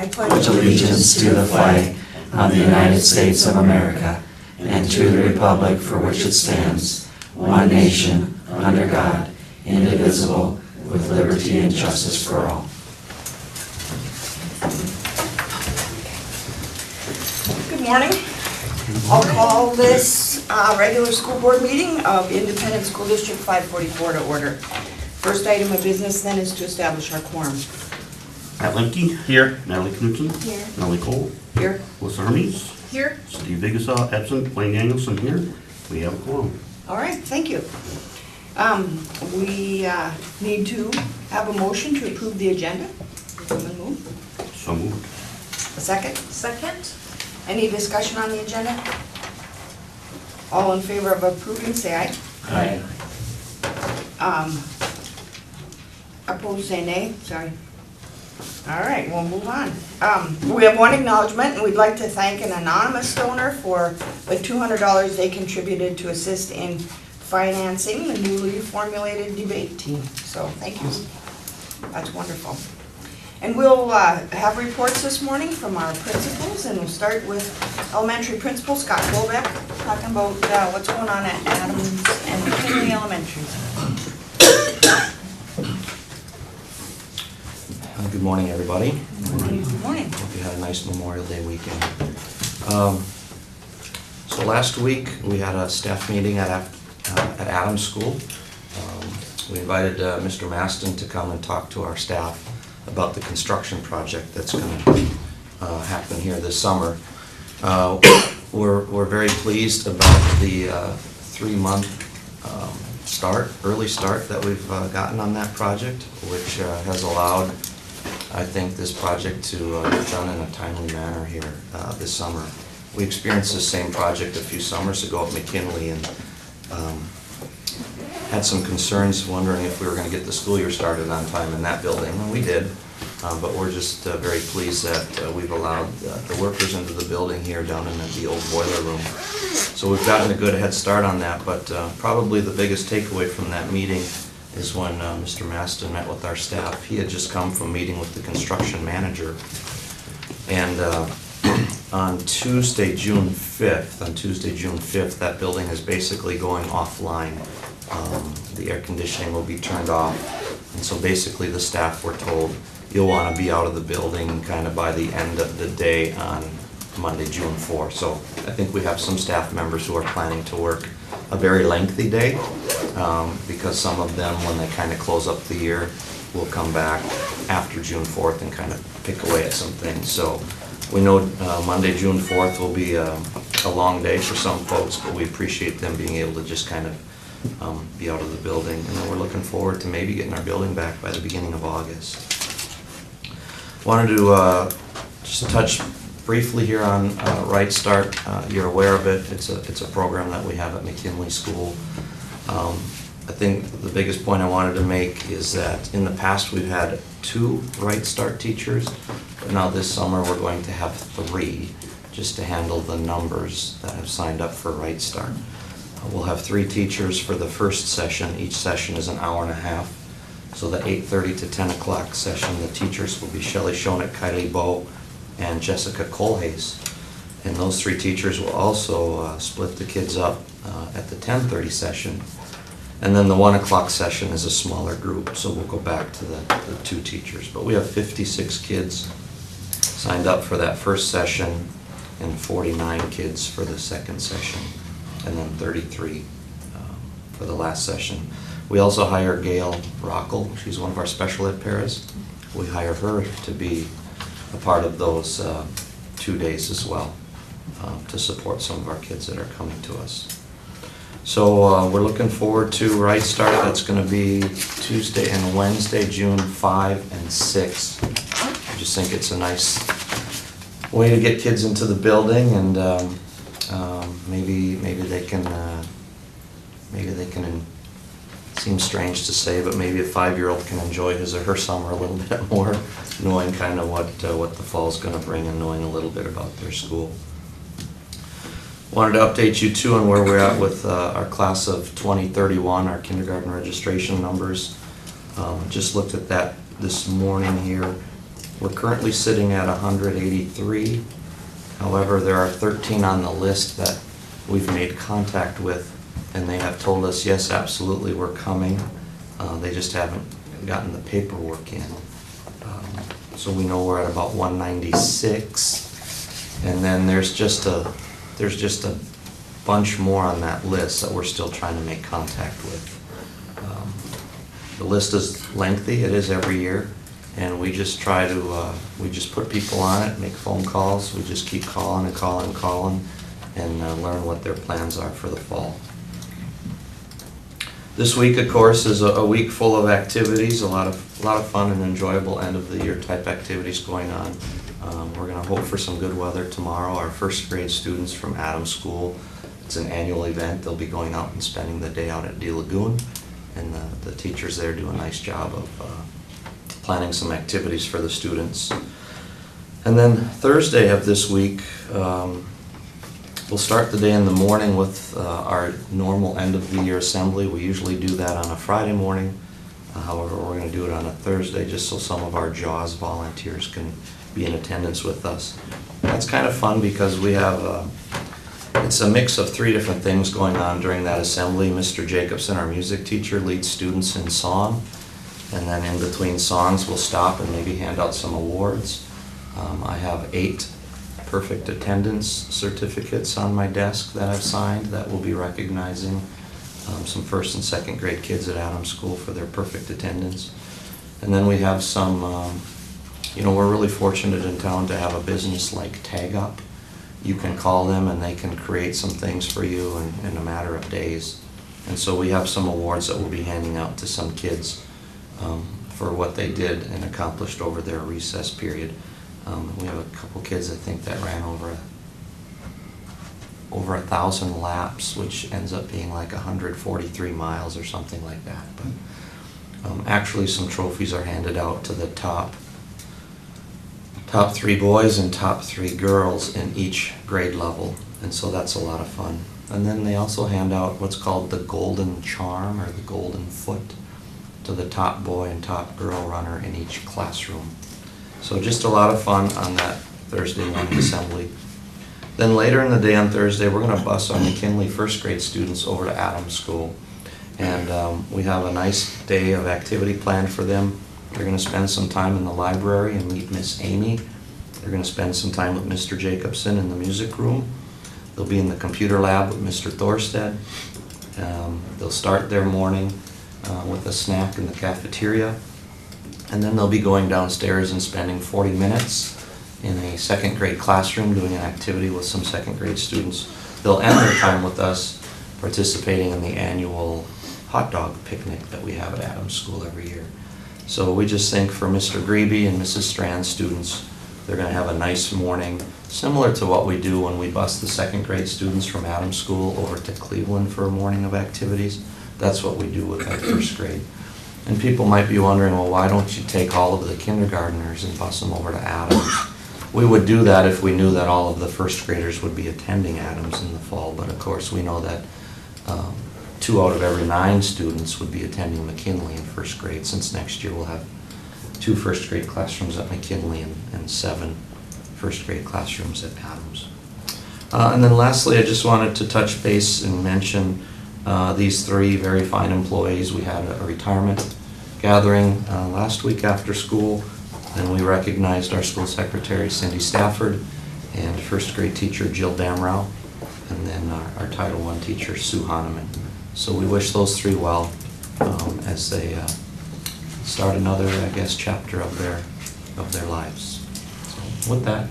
I pledge allegiance to the flag of the United States of America and to the republic for which it stands, one nation, under God, indivisible, with liberty and justice for all. Good morning. I'll call this regular school board meeting of Independent School District 544 to order. First item of business then is to establish our quorum. Pat Lemke. Here. Natalie Knudsen. Here. Melanie Cole. Here. Melissa Hermes. Here. Steve Vigasaw absent. Wayne Danielson here. We have a quorum. All right, thank you. We need to have a motion to approve the agenda. Someone move. So moved. A second? Second. Any discussion on the agenda? All in favor of approving, say aye. Aye. Opposed, say nay. Sorry. All right, we'll move on. We have one acknowledgement, and we'd like to thank an anonymous donor for the $200 they contributed to assist in financing the newly formulated debate team. So thank you. That's wonderful. And we'll have reports this morning from our principals, and we'll start with elementary principal Scott Colbeck, talking about what's going on at Adams and McKinley Elementary. Good morning, everybody. Good morning. Hope you had a nice Memorial Day weekend. So last week, we had a staff meeting at Adams School. We invited Mr. Maston to come and talk to our staff about the construction project that's going to happen here this summer. We're very pleased about the 3-month early start that we've gotten on that project, which has allowed, I think, this project to get done in a timely manner here this summer. We experienced the same project a few summers ago at McKinley and had some concerns wondering if we were going to get the school year started on time in that building, and we did. But we're just very pleased that we've allowed the workers into the building here down in the old boiler room. So we've gotten a good head start on that, but probably the biggest takeaway from that meeting is when Mr. Maston met with our staff. He had just come from meeting with the construction manager, and on Tuesday, June 5th, that building is basically going offline. The air conditioning will be turned off, and so basically the staff were told, you'll want to be out of the building kind of by the end of the day on Monday, June 4th. So I think we have some staff members who are planning to work a very lengthy day, because some of them, when they kind of close up the year, will come back after June 4th and kind of pick away at some things. So we know Monday, June 4th will be a long day for some folks, but we appreciate them being able to just kind of be out of the building. And then we're looking forward to maybe getting our building back by the beginning of August. Wanted to just touch briefly here on Right Start. You're aware of it. It's a program that we have at McKinley School. I think the biggest point I wanted to make is that in the past we've had 2 Right Start teachers, but now this summer we're going to have 3, just to handle the numbers that have signed up for Right Start. We'll have 3 teachers for the first session. Each session is an hour and a half. So the 8:30 to 10 o'clock session, the teachers will be Shelley Schoeneck, Kylie Bowe, and Jessica Colhase. And those 3 teachers will also split the kids up at the 10:30 session. And then the 1 o'clock session is a smaller group, so we'll go back to the 2 teachers. But we have 56 kids signed up for that first session and 49 kids for the second session, and then 33 for the last session. We also hire Gail Rockel. She's one of our special ed paras. We hire her to be a part of those 2 days as well, to support some of our kids that are coming to us. So we're looking forward to Right Start. That's going to be Tuesday and Wednesday, June 5 and 6. I just think it's a nice way to get kids into the building, and maybe they can seems strange to say, but maybe a 5-year-old can enjoy his or her summer a little bit more, knowing kind of what the fall's going to bring and knowing a little bit about their school. Wanted to update you too on where we're at with our class of 2031, our kindergarten registration numbers. Just looked at that this morning here. We're currently sitting at 183. However, there are 13 on the list that we've made contact with, and they have told us, yes, absolutely, we're coming. They just haven't gotten the paperwork in. So we know we're at about 196. And then there's just a bunch more on that list that we're still trying to make contact with. The list is lengthy, it is every year, and we just try to, we just put people on it, make phone calls, we just keep calling and calling and calling, and learn what their plans are for the fall. This week, of course, is a week full of activities, a lot of fun and enjoyable end of the year type activities going on. We're going to hope for some good weather tomorrow. Our first grade students from Adams School, it's an annual event. They'll be going out and spending the day out at De Lagoon, and the teachers there do a nice job of planning some activities for the students. And then Thursday of this week, we'll start the day in the morning with our normal end of the year assembly. We usually do that on a Friday morning. However, we're going to do it on a Thursday just so some of our JAWS volunteers can be in attendance with us. That's kind of fun because we have, it's a mix of 3 different things going on during that assembly. Mr. Jacobson, our music teacher, leads students in song, and then in between songs we'll stop and maybe hand out some awards. I have 8 perfect attendance certificates on my desk that I've signed that will be recognizing some first and second grade kids at Adams School for their perfect attendance. And then we have some, we're really fortunate in town to have a business like Tag Up. You can call them and they can create some things for you in a matter of days. And so we have some awards that we'll be handing out to some kids for what they did and accomplished over their recess period. We have a couple kids, I think, that ran over 1,000 laps, which ends up being like 143 miles or something like that. But actually, some trophies are handed out to the top 3 boys and top 3 girls in each grade level, and so that's a lot of fun. And then they also hand out what's called the Golden Charm or the Golden Foot to the top boy and top girl runner in each classroom. So just a lot of fun on that Thursday morning assembly. Then later in the day on Thursday, we're going to bus our McKinley first grade students over to Adams School. And we have a nice day of activity planned for them. They're going to spend some time in the library and meet Miss Amy. They're going to spend some time with Mr. Jacobson in the music room. They'll be in the computer lab with Mr. Thorstead. They'll start their morning with a snack in the cafeteria. And then they'll be going downstairs and spending 40 minutes in a second grade classroom doing an activity with some second grade students. They'll end their time with us participating in the annual hot dog picnic that we have at Adams School every year. So we just think for Mr. Grebe and Mrs. Strand's students, they're going to have a nice morning, similar to what we do when we bus the second grade students from Adams School over to Cleveland for a morning of activities. That's what we do with our first grade. And people might be wondering, well, why don't you take all of the kindergartners and bus them over to Adams? We would do that if we knew that all of the first graders would be attending Adams in the fall, but of course we know that 2 out of every 9 students would be attending McKinley in first grade, since next year we'll have 2 first grade classrooms at McKinley and 7 first grade classrooms at Adams. And then lastly, I just wanted to touch base and mention these 3 very fine employees. We had a retirement gathering last week after school, and we recognized our school secretary Cindy Stafford and first grade teacher Jill Damrow, and then our Title I teacher Sue Hahnemann. So we wish those 3 well as they start another, I guess, chapter of their lives. So with that,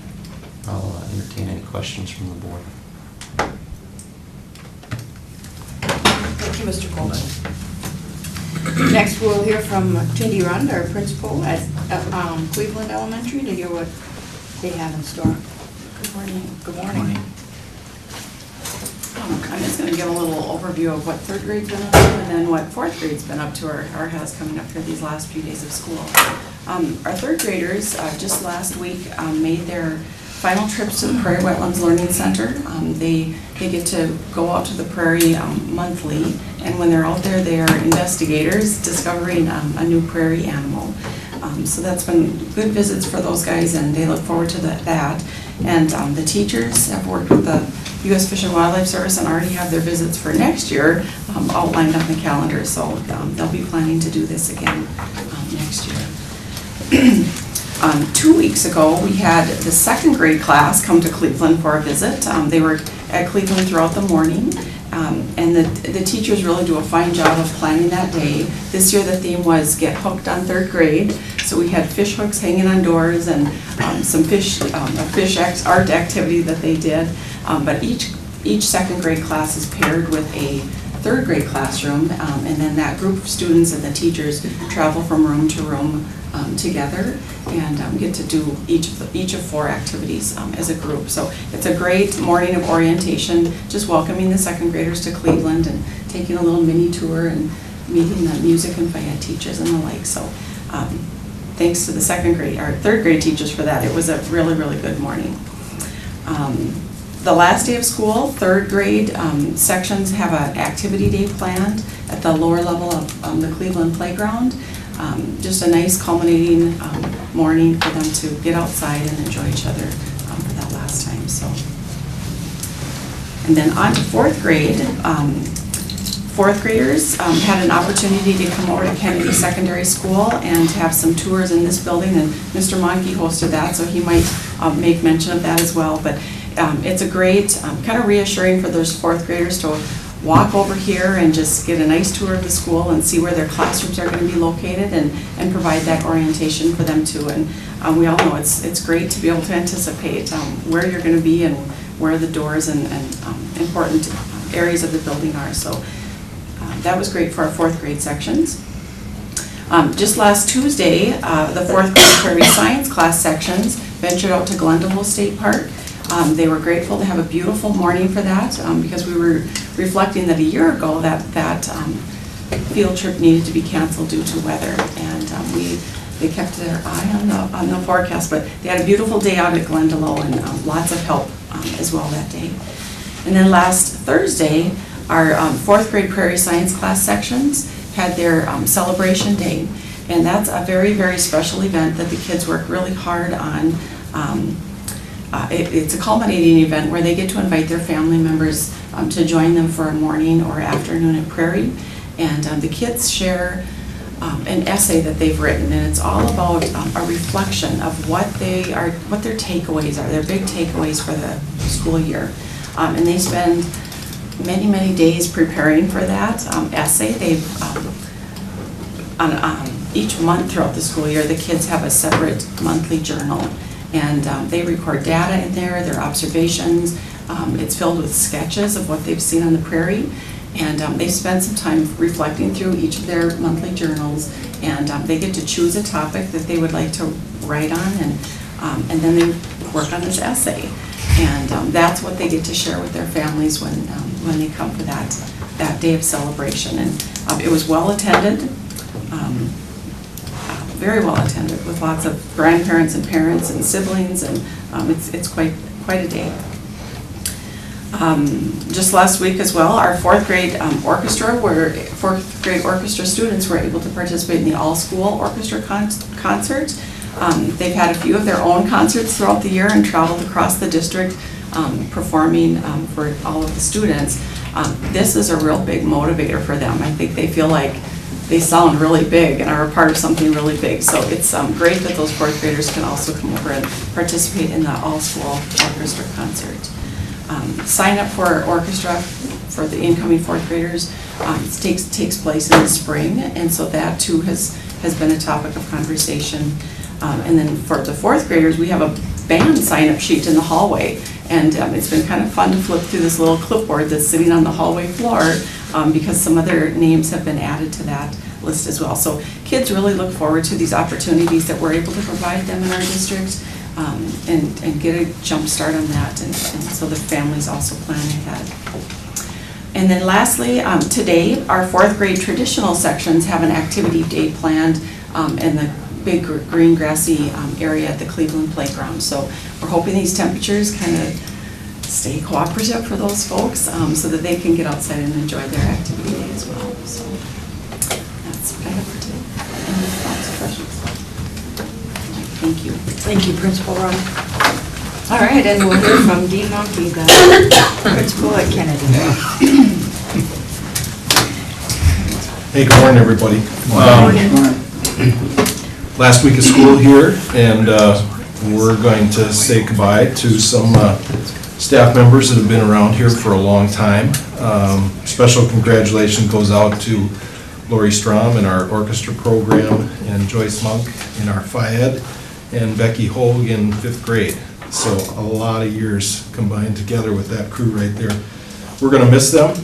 I'll entertain any questions from the board. Thank you, Mr. Coleman. Next, we'll hear from Cindy Rund, our principal at Cleveland Elementary, to hear what they have in store. Good morning. Good morning. I'm just going to give a little overview of what 3rd grade's been up to and then what 4th grade's been up to or has coming up for these last few days of school. Our 3rd graders just last week made their final trips to the Prairie Wetlands Learning Center. They get to go out to the prairie monthly, and when they're out there, they are investigators discovering a new prairie animal. So that's been good visits for those guys, and they look forward to that. And the teachers have worked with the U.S. Fish and Wildlife Service and already have their visits for next year outlined on the calendar, so they'll be planning to do this again next year. 2 weeks ago, we had the second grade class come to Cleveland for a visit. They were at Cleveland throughout the morning, and the teachers really do a fine job of planning that day. This year the theme was Get Hooked on Third Grade, so we had fish hooks hanging on doors and some fish art activity that they did. But each second grade class is paired with a third grade classroom, and then that group of students and the teachers travel from room to room together and get to do each of 4 activities as a group. So it's a great morning of orientation, just welcoming the second graders to Cleveland and taking a little mini tour and meeting the music and FIAD teachers and the like. So thanks to the third grade teachers for that. It was a really, really good morning. The last day of school, third grade sections have an activity day planned at the lower level of the Cleveland playground. Just a nice culminating morning for them to get outside and enjoy each other for that last time. So, and then on to fourth grade. Fourth graders had an opportunity to come over to Kennedy Secondary School and have some tours in this building, and Mr. Monkey hosted that, so he might make mention of that as well. But it's a great, kind of reassuring for those fourth graders to walk over here and just get a nice tour of the school and see where their classrooms are going to be located and provide that orientation for them too. And we all know it's great to be able to anticipate where you're going to be and where the doors and important areas of the building are. So that was great for our fourth grade sections. Just last Tuesday, the fourth grade Prairie Science class sections ventured out to Glendale State Park. They were grateful to have a beautiful morning for that because we were reflecting that a year ago that field trip needed to be canceled due to weather, and they kept their eye on the forecast, but they had a beautiful day out at Glendale and lots of help as well that day. And then last Thursday, our fourth grade Prairie Science class sections had their celebration day, and that's a very, very special event that the kids work really hard on. It's a culminating event where they get to invite their family members to join them for a morning or afternoon at Prairie, and the kids share an essay that they've written, and it's all about a reflection of what their takeaways are, their big takeaways for the school year. And they spend many, many days preparing for that essay. They've each month throughout the school year, the kids have a separate monthly journal, and they record data in there, their observations. It's filled with sketches of what they've seen on the prairie, and they spend some time reflecting through each of their monthly journals, and they get to choose a topic that they would like to write on, and then they work on this essay. And that's what they get to share with their families when they come for that day of celebration. And it was well attended, very well attended, with lots of grandparents and parents and siblings, and it's quite a day. Just last week as well, our fourth grade orchestra students were able to participate in the all-school orchestra concert. They've had a few of their own concerts throughout the year and traveled across the district performing for all of the students. This is a real big motivator for them. I think they feel like they sound really big and are a part of something really big. So it's great that those fourth graders can also come over and participate in the all-school orchestra concert. Sign up for orchestra for the incoming fourth graders takes place in the spring, and so that too has been a topic of conversation. And then for the fourth graders, we have a band sign-up sheet in the hallway, and it's been kind of fun to flip through this little clipboard that's sitting on the hallway floor because some other names have been added to that list as well. So kids really look forward to these opportunities that we're able to provide them in our district and get a jump start on that, and so the families also plan ahead. And then lastly, today, our fourth grade traditional sections have an activity day planned in the big green grassy area at the Cleveland playground. So we're hoping these temperatures kind of stay cooperative for those folks so that they can get outside and enjoy their activity day as well. So that's what I have for today. Any thoughts or questions? Thank you. Thank you, Principal Ron. All right, and we'll hear from Dean Monkey, the Principal at Kennedy. Hey, good morning, everybody. Last week of school here, and we're going to say goodbye to some staff members that have been around here for a long time. Special congratulations goes out to Lori Strom in our orchestra program, and Joyce Monk in our Phi-Ed, and Becky Hogue in 5th grade. So a lot of years combined together with that crew right there. We're going to miss them.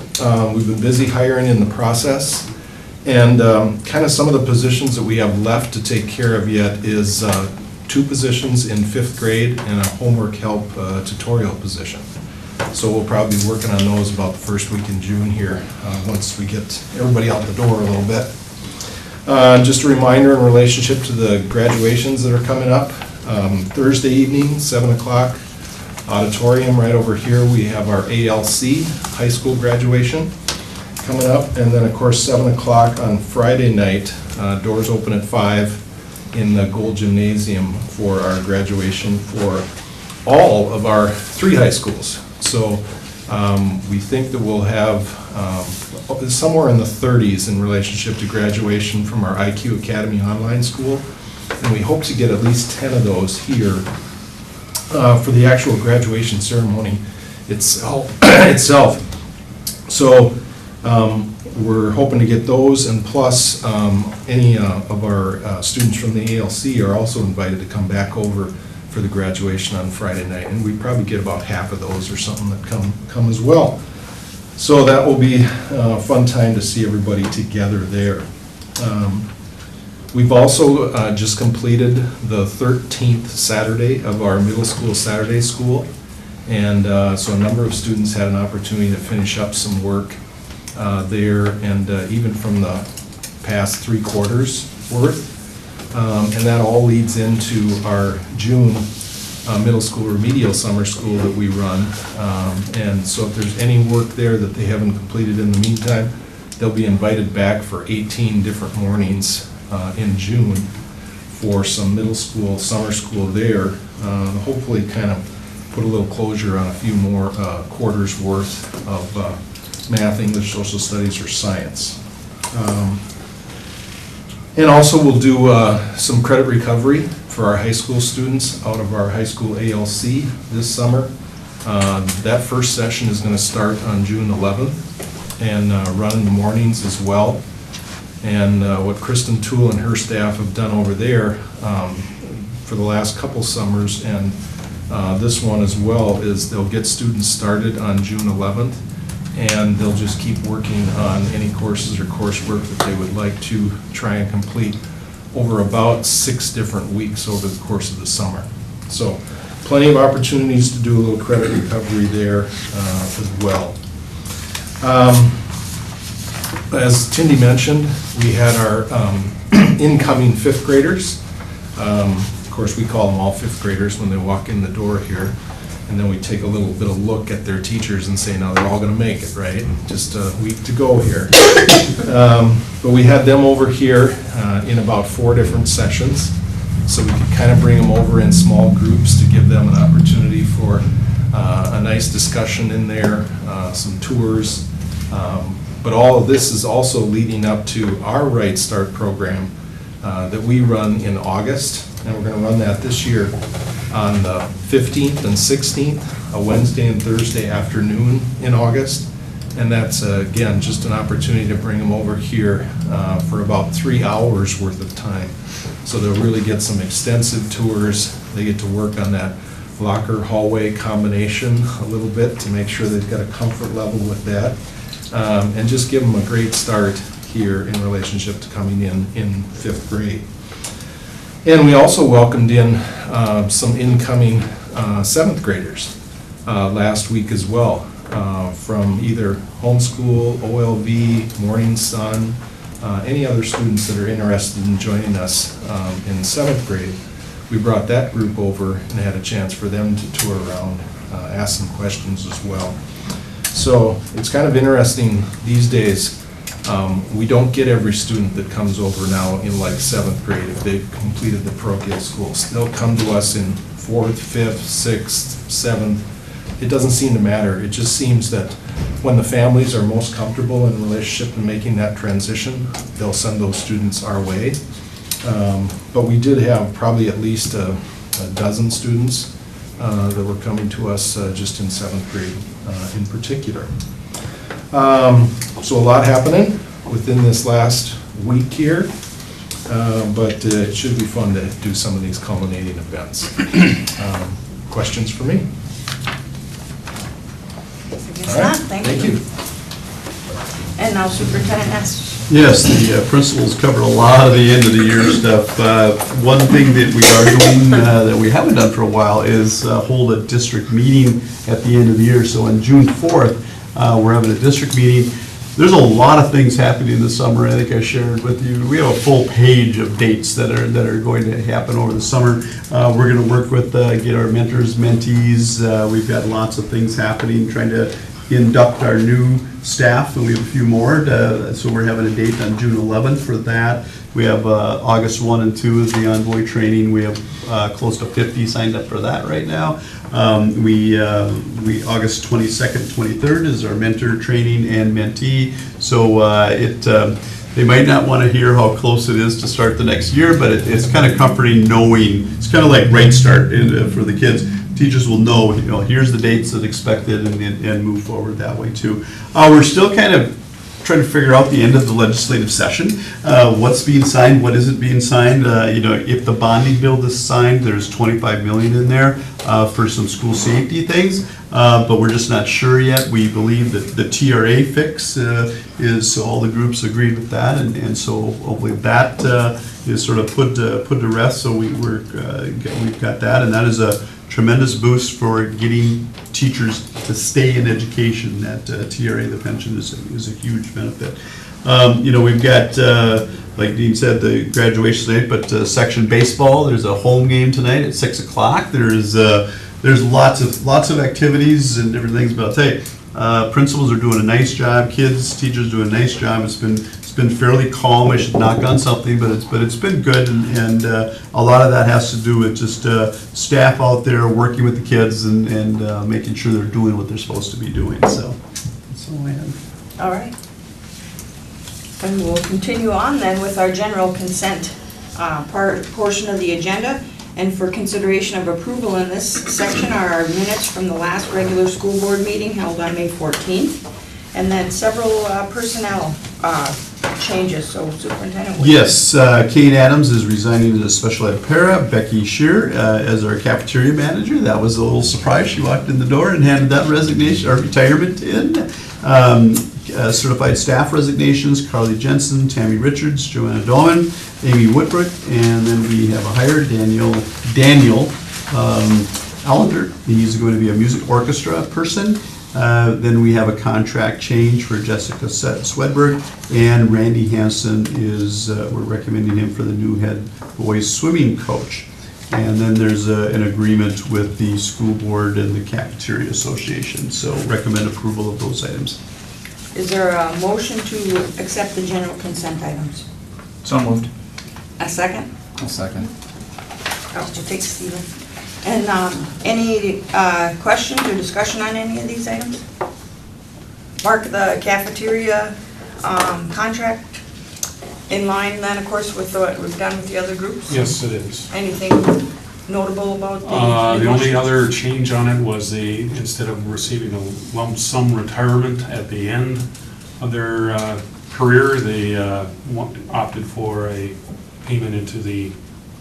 We've been busy hiring in the process. And kind of some of the positions that we have left to take care of yet is 2 positions in 5th grade and a homework help tutorial position. So we'll probably be working on those about the first week in June here, once we get everybody out the door a little bit. Just a reminder in relationship to the graduations that are coming up. Thursday evening, 7 o'clock, auditorium right over here, we have our ALC, high school graduation, coming up. And then, of course, 7 o'clock on Friday night, doors open at 5 in the Gold Gymnasium for our graduation for all of our 3 high schools. So we think that we'll have somewhere in the 30s in relationship to graduation from our IQ Academy online school. And we hope to get at least 10 of those here for the actual graduation ceremony itself. So we're hoping to get those, and plus any of our students from the ALC are also invited to come back over for the graduation on Friday night, and we probably get about half of those or something that come as well. So that will be a fun time to see everybody together there. We've also just completed the 13th Saturday of our middle school Saturday school, and so a number of students had an opportunity to finish up some work there, and even from the past 3 quarters worth. And that all leads into our June middle school remedial summer school that we run. And so if there's any work there that they haven't completed in the meantime, they'll be invited back for 18 different mornings in June for some middle school summer school there. Hopefully kind of put a little closure on a few more quarters worth of math, English, social studies, or science. And also we'll do some credit recovery for our high school students out of our high school ALC this summer. That first session is going to start on June 11th and run in the mornings as well. And what Kristen Toole and her staff have done over there for the last couple summers, and this one as well, is they'll get students started on June 11th, and they'll just keep working on any courses or coursework that they would like to try and complete over about 6 different weeks over the course of the summer. So plenty of opportunities to do a little credit recovery there as well. As Tindy mentioned, we had our incoming 5th graders. Of course, we call them all 5th graders when they walk in the door here. And then we take a little bit of look at their teachers and say, now they're all going to make it, right? Just a week to go here. But we had them over here in about 4 different sessions. So we could kind of bring them over in small groups to give them an opportunity for a nice discussion in there, some tours. But all of this is also leading up to our Right Start program that we run in August. And we're going to run that this year on the 15th and 16th, a Wednesday and Thursday afternoon in August. And that's, again, just an opportunity to bring them over here for about 3 hours worth of time. So they'll really get some extensive tours. They get to work on that locker hallway combination a little bit to make sure they've got a comfort level with that. And just give them a great start here in relationship to coming in 5th grade. And we also welcomed in some incoming 7th graders last week as well, from either homeschool, OLV, Morning Sun, any other students that are interested in joining us in 7th grade. We brought that group over and had a chance for them to tour around, ask some questions as well. So it's kind of interesting these days. We don't get every student that comes over now in like 7th grade if they've completed the parochial schools. They'll come to us in 4th, 5th, 6th, 7th. It doesn't seem to matter. It just seems that when the families are most comfortable in a relationship and making that transition, they'll send those students our way. But we did have probably at least a dozen students that were coming to us just in 7th grade in particular. So a lot happening within this last week here, but it should be fun to do some of these culminating events. Questions for me? Guess All right, not. Thank you. And now Superintendent Ness. Yes, the principals covered a lot of the end of the year stuff. One thing that we are doing that we haven't done for a while is hold a district meeting at the end of the year. So on June 4th, we're having a district meeting. There's a lot of things happening this summer. I think I shared with you. We have a full page of dates that are going to happen over the summer. We're going to work with, get our mentors, mentees. We've got lots of things happening, trying to induct our new staff, and we have a few more. So we're having a date on June 11th for that. We have August 1 and 2 is the envoy training. We have close to 50 signed up for that right now. August 22nd, 23rd is our mentor training and mentee. So they might not want to hear how close it is to start the next year, but it's kind of comforting knowing, it's kind of like Right Start for the kids. Teachers will know, here's the dates that expected and move forward that way too. We're still kind of trying to figure out the end of the legislative session. What's being signed, what isn't being signed. If the bonding bill is signed, there's $25 million in there for some school safety things, but we're just not sure yet. We believe that the TRA fix is, so all the groups agreed with that, and so hopefully that is sort of put to rest. So we've got that, and that is a tremendous boost for getting teachers to stay in education. That TRA, the pension, is a huge benefit. We've got, like Dean said, the graduation tonight, but section baseball, there's a home game tonight at 6 o'clock. There's lots of activities and different things, but I'll tell you, principals are doing a nice job, teachers doing a nice job. It's been fairly calm. I should knock on something, but it's been good, and a lot of that has to do with just staff out there working with the kids and making sure they're doing what they're supposed to be doing. So that's all I have. All right. And we'll continue on then with our general consent portion of the agenda. And for consideration of approval in this section are our minutes from the last regular school board meeting held on May 14th. And then several personnel changes, so Superintendent. Yes, Kate Adams is resigning as special ed para. Becky Shear as our cafeteria manager. That was a little surprise. She walked in the door and handed that resignation or retirement in. Certified staff resignations: Carly Jensen, Tammy Richards, Joanna Dolman, Amy Whitbrook, and then we have a hire, Daniel Allender. He's going to be a music orchestra person. Then we have a contract change for Jessica Swedberg, and Randy Hansen is, we're recommending him for the new head boys swimming coach. And then there's an agreement with the school board and the cafeteria association, so recommend approval of those items. Is there a motion to accept the general consent items? So moved. A second? I'll second. Oh, take Stephen. And any questions or discussion on any of these items? Mark, the cafeteria contract in line then, of course, with what we've done with the other groups? Yes, it is. Anything notable about The only other change on it was instead of receiving a lump sum retirement at the end of their career, they opted for a payment into the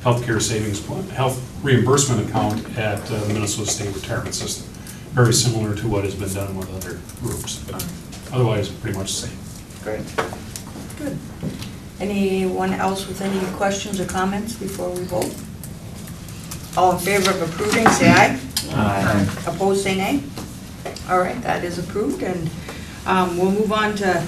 healthcare savings plan, health reimbursement account at the Minnesota State Retirement System. Very similar to what has been done with other groups, but otherwise pretty much the same. Great. Good. Anyone else with any questions or comments before we vote? All in favor of approving, say aye. Aye. Opposed, say nay. All right, that is approved, and we'll move on to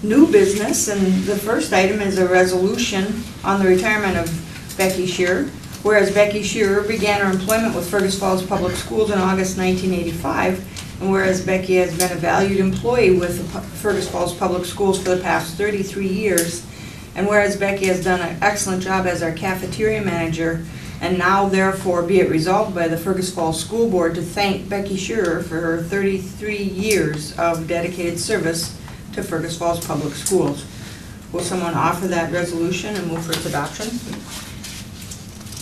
new business, and the first item is a resolution on the retirement of Becky Shearer. Whereas Becky Shearer began her employment with Fergus Falls Public Schools in August 1985 And whereas Becky has been a valued employee with the Fergus Falls Public Schools for the past 33 years, and whereas Becky has done an excellent job as our cafeteria manager, and now therefore be it resolved by the Fergus Falls School Board to thank Becky Shearer for her 33 years of dedicated service to Fergus Falls Public Schools. Will someone offer that resolution and move for its adoption?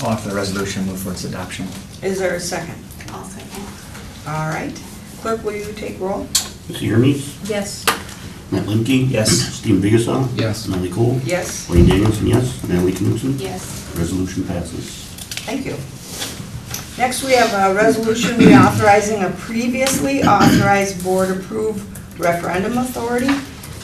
I'll offer the resolution, move for its adoption. Is there a second? I'll second. All right. Clerk, will you take roll? Missy Hermes? Yes. Matt Lemke? Yes. Stephen Biggessa? Yes. Melanie Cole? Yes. Blaine Danielson, yes. Natalie Knutson? Yes. Resolution passes. Thank you. Next, we have a resolution reauthorizing a previously authorized board-approved referendum authority.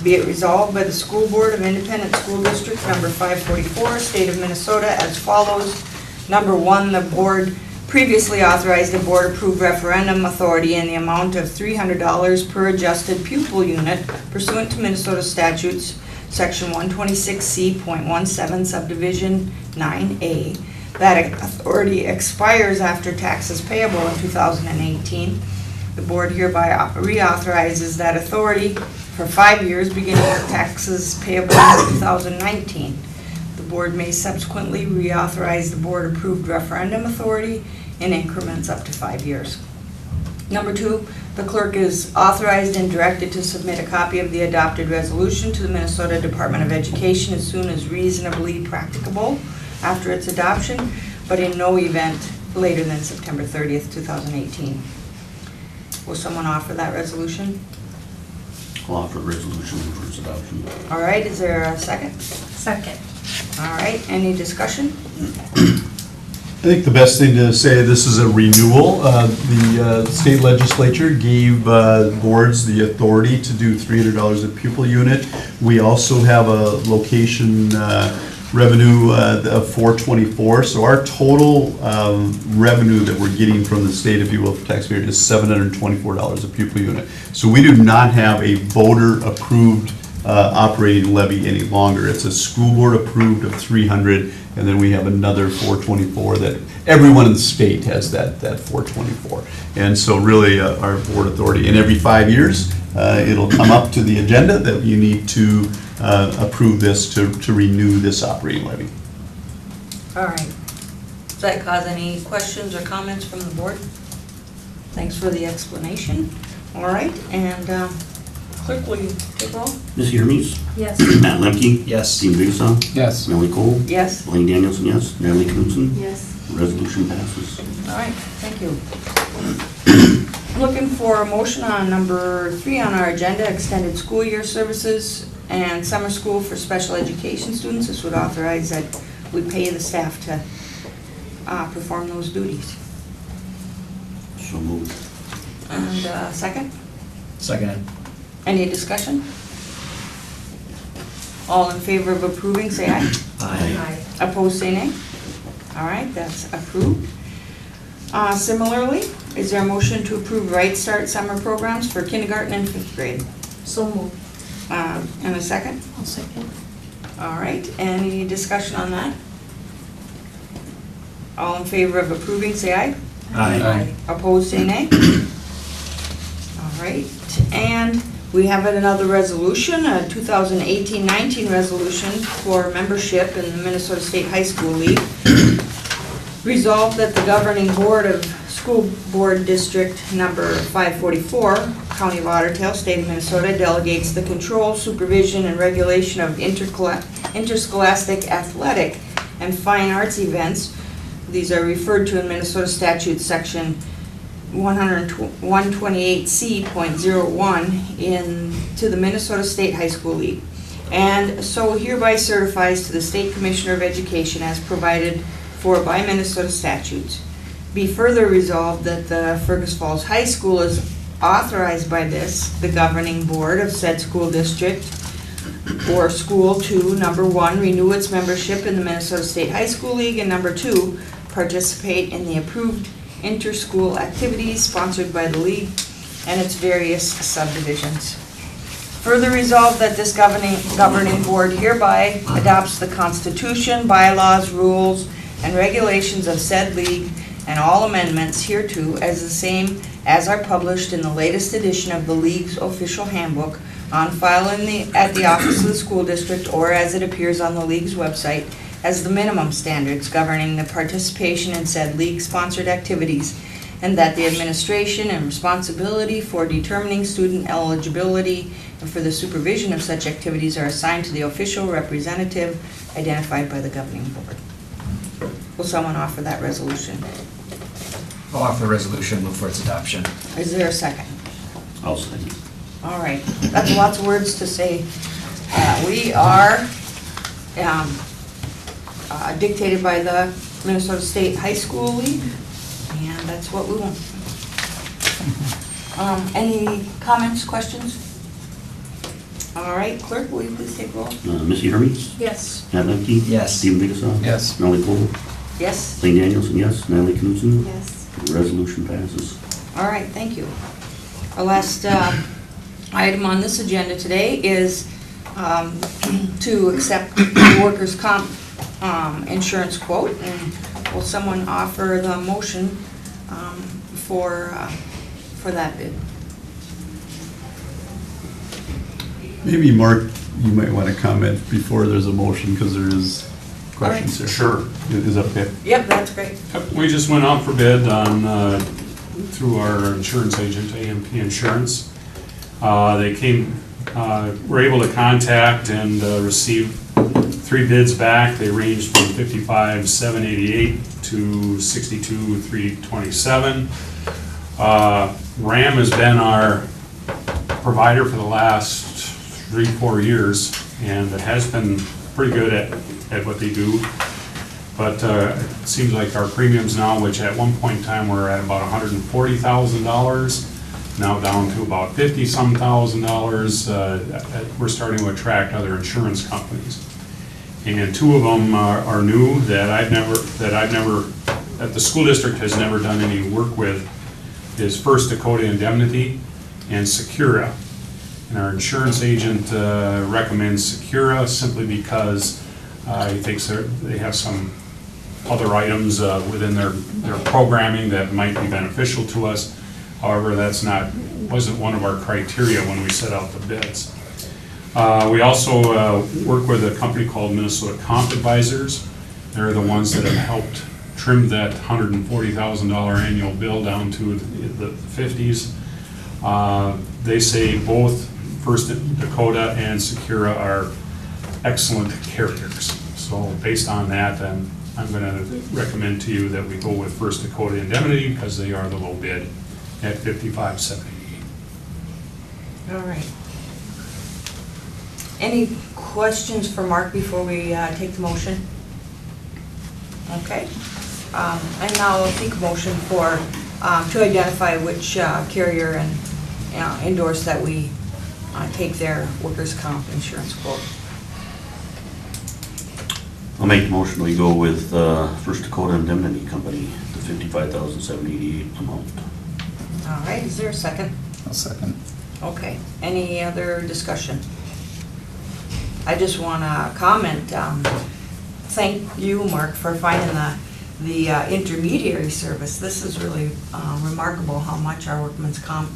Be it resolved by the School Board of Independent School District Number 544, State of Minnesota as follows. Number one, the board previously authorized a board-approved referendum authority in the amount of $300 per adjusted pupil unit pursuant to Minnesota statutes, Section 126C.17 subdivision 9A. That authority expires after taxes payable in 2018. The board hereby reauthorizes that authority for 5 years, beginning with taxes payable in 2019. The board may subsequently reauthorize the board-approved referendum authority in increments up to 5 years. Number two, the clerk is authorized and directed to submit a copy of the adopted resolution to the Minnesota Department of Education as soon as reasonably practicable after its adoption, but in no event later than September 30th, 2018. Will someone offer that resolution? I'll offer the resolution for its adoption. All right, is there a second? Second. All right, any discussion? I think the best thing to say, this is a renewal. The state legislature gave boards the authority to do $300 a pupil unit. We also have a location revenue of $424. So our total revenue that we're getting from the state, if you will, for taxpayer is $724 a pupil unit. So we do not have a voter-approved operating levy any longer. It's a school board approved of 300, and then we have another 424 that everyone in the state has that 424. And so really our board authority, and every 5 years, it'll come up to the agenda that you need to approve this to renew this operating levy. All right. Does that cause any questions or comments from the board? Thanks for the explanation. All right, and clerk, will you take roll? Missy Hermes? Yes. Matt Lemke? Yes. Stephen Biggessa? Yes. Melanie Cole? Yes. Blaine Danielson, yes. Natalie Knutson? Yes. Resolution passes. All right, thank you. Looking for a motion on number 3 on our agenda, extended school year services and summer school for special education students. This would authorize that we pay the staff to perform those duties. So moved. And second, Second. any discussion? All in favor of approving, say aye. Aye. Opposed, say nay. All right, that's approved. Similarly, is there a motion to approve Right Start summer programs for kindergarten and 5th grade? So moved. And a second? I'll second. All right, any discussion on that? All in favor of approving, say aye. Aye. Opposed, say nay. All right, and we have another resolution, a 2018-19 resolution for membership in the Minnesota State High School League. Resolved that the governing board of School Board District Number 544, County of Otter Tail, State of Minnesota, delegates the control, supervision, and regulation of interscholastic athletic and fine arts events. These are referred to in Minnesota Statute Section 128C.01 to the Minnesota State High School League. And so hereby certifies to the State Commissioner of Education as provided for by Minnesota statutes. Be further resolved that the Fergus Falls High School is authorized by this, the governing board of said school district or school to, number 1, renew its membership in the Minnesota State High School League, and number 2, participate in the approved inter-school activities sponsored by the league and its various subdivisions. Further resolved that this governing board hereby adopts the Constitution, bylaws, rules, and regulations of said league and all amendments hereto as the same as are published in the latest edition of the League's official handbook on file at the office of the school district or as it appears on the League's website as the minimum standards governing the participation in said League-sponsored activities, and that the administration and responsibility for determining student eligibility and for the supervision of such activities are assigned to the official representative identified by the governing board. Will someone offer that resolution? I'll offer the resolution, move for its adoption. Is there a second? I'll second. All right, that's lots of words to say. We are dictated by the Minnesota State High School League, and that's what we want. Any comments, questions? All right, clerk, will you please take roll? Missy Hermes? Yes. Matt Lemke? Yes. Stephen Biggessa? Yes. Melanie Cole? Yes. Blaine Danielson, yes. Natalie Knudsen? Yes. The resolution passes. All right, thank you. Our last item on this agenda today is to accept the workers' comp insurance quote. And will someone offer the motion for that bid? Maybe, Mark, you might want to comment before there's a motion, because there is questions there. Sure. Is that okay? Yep, that's great. We just went out for bid on, through our insurance agent, AMP Insurance. They were able to contact and receive 3 bids back. They ranged from $55,788 to $62,327. RAM has been our provider for the last 3-4 years, and it has been pretty good at what they do. But it seems like our premiums now, which at one point in time were at about $140,000, now down to about $50-some thousand. We're starting to attract other insurance companies, and 2 of them are new that the school district has never done any work with. Is First Dakota Indemnity and Secura. And our insurance agent recommends Secura simply because he thinks they have some other items within their programming that might be beneficial to us. However, wasn't one of our criteria when we set out the bids. We also work with a company called Minnesota Comp Advisors. They're the ones that have helped trim that $140,000 annual bill down to the 50s. They say both First Dakota and Secura are excellent carriers. So based on that, then I'm going to recommend to you that we go with First Dakota Indemnity because they are the low bid at $55,788. All right. Any questions for Mark before we take the motion? Okay. And now I'll take a motion for, to identify which carrier and endorse that we take their workers' comp insurance quote. I'll make the motion, we go with First Dakota Indemnity Company, the $55,788 amount. All right, is there a second? I'll second. Okay, any other discussion? I just want to comment, thank you, Mark, for finding the intermediary service. This is really remarkable how much our workman's comp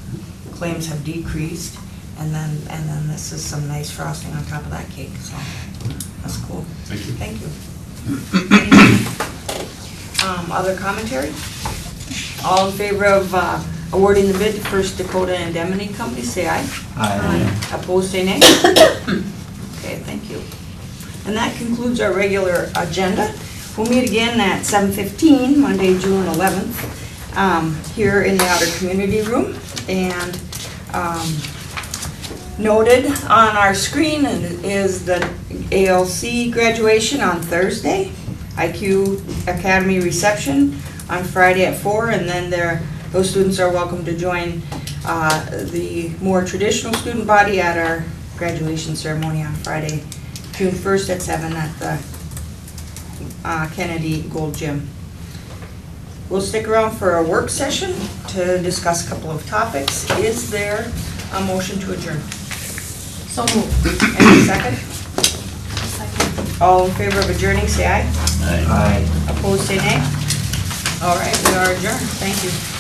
claims have decreased, and then this is some nice frosting on top of that cake, so that's cool. Thank you. Thank you. Other commentary? All in favor of awarding the bid to First Dakota Indemnity Company, say aye. Aye. Opposed, say nay. Okay, thank you. And that concludes our regular agenda. We'll meet again at 7:15, Monday, June 11th, here in the Outer Community Room. And noted on our screen is the ALC graduation on Thursday, IQ Academy reception on Friday at 4, and then those students are welcome to join the more traditional student body at our graduation ceremony on Friday, June 1st at 7 at the Kennedy Gold Gym. We'll stick around for a work session to discuss a couple of topics. Is there a motion to adjourn? So moved. Any second? Second. All in favor of adjourning, say aye. Aye. Opposed, say nay. All right, we are adjourned. Thank you.